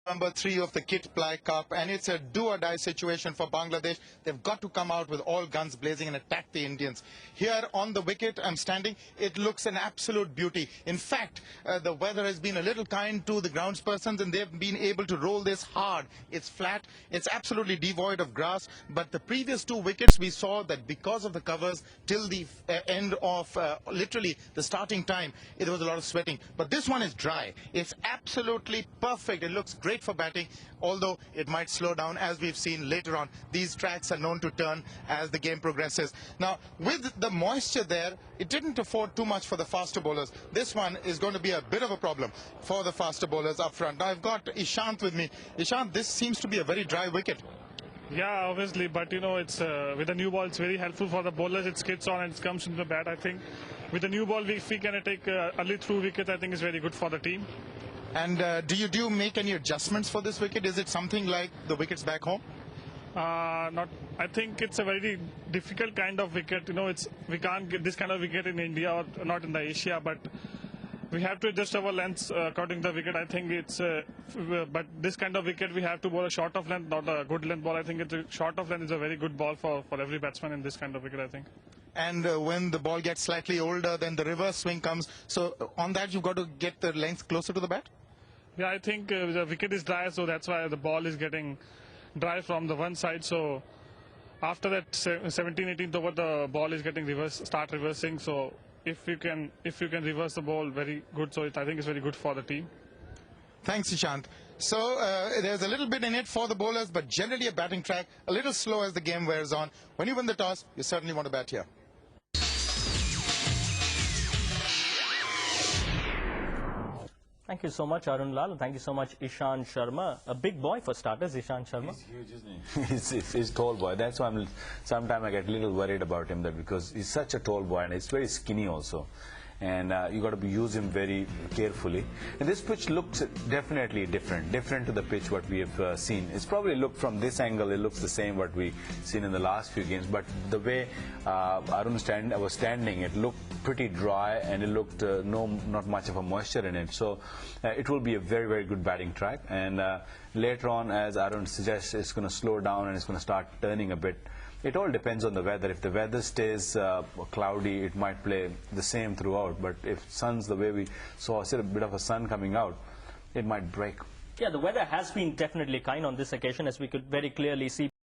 Number 3 of the Kit Ply Cup, and it's a do-or-die situation for Bangladesh. They've got to come out with all guns blazing and attack the Indians. Here on the wicket I'm standing, it looks an absolute beauty. In fact, the weather has been a little kind to the groundspersons and they've been able to roll this hard. It's flat, it's absolutely devoid of grass, but the previous 2 wickets we saw that because of the covers till the end of literally the starting time, there was a lot of sweating. But this one is dry. It's absolutely perfect. It looks great for batting, although it might slow down as we've seen later on. These tracks are known to turn as the game progresses. Now, with the moisture there, it didn't afford too much for the faster bowlers. This one is going to be a bit of a problem for the faster bowlers up front. Now, I've got Ishant with me. Ishant, this seems to be a very dry wicket. Yeah, obviously, but you know, it's with the new ball, it's very helpful for the bowlers. It skids on and it comes into the bat. I think with the new ball, if we can take early through wicket, I think it's very good for the team. And do you make any adjustments for this wicket? Is it something like the wickets back home? Not. I think it's a very difficult kind of wicket. You know, we can't get this kind of wicket in India or not in the Asia, but we have to adjust our lengths according to the wicket. I think it's, but this kind of wicket we have to bowl a short of length, not a good length ball. I think it's a short of length is a very good ball for every batsman in this kind of wicket, I think. And when the ball gets slightly older, then the reverse swing comes. So on that, you've got to get the length closer to the bat? Yeah, I think the wicket is dry, so that's why the ball is getting dry from the one side. So after that 17-18th over, the ball is getting start reversing. So if you can reverse the ball, very good. So I think it's very good for the team. Thanks, Ishant. So there's a little bit in it for the bowlers, but generally a batting track, a little slow as the game wears on. When you win the toss, you certainly want to bat here. Thank you so much, Arun Lal. Thank you so much, Ishant Sharma. A big boy for starters, Ishant Sharma. He's huge, isn't he? he's tall boy. That's why sometimes I get a little worried about him, because he's such a tall boy and he's very skinny also. And you got to use him very carefully. And this pitch looks definitely different to the pitch what we have seen. It's probably looked from this angle, it looks the same what we seen in the last few games. But the way Arun was standing, it looked pretty dry and it looked not much of a moisture in it. So it will be a very good batting track. And later on, as Arun suggests, it's going to slow down and it's going to start turning a bit. It all depends on the weather. If the weather stays cloudy, it might play the same throughout. But if sun's the way we saw a bit of a sun coming out, it might break. Yeah, the weather has been definitely kind on this occasion, as we could very clearly see.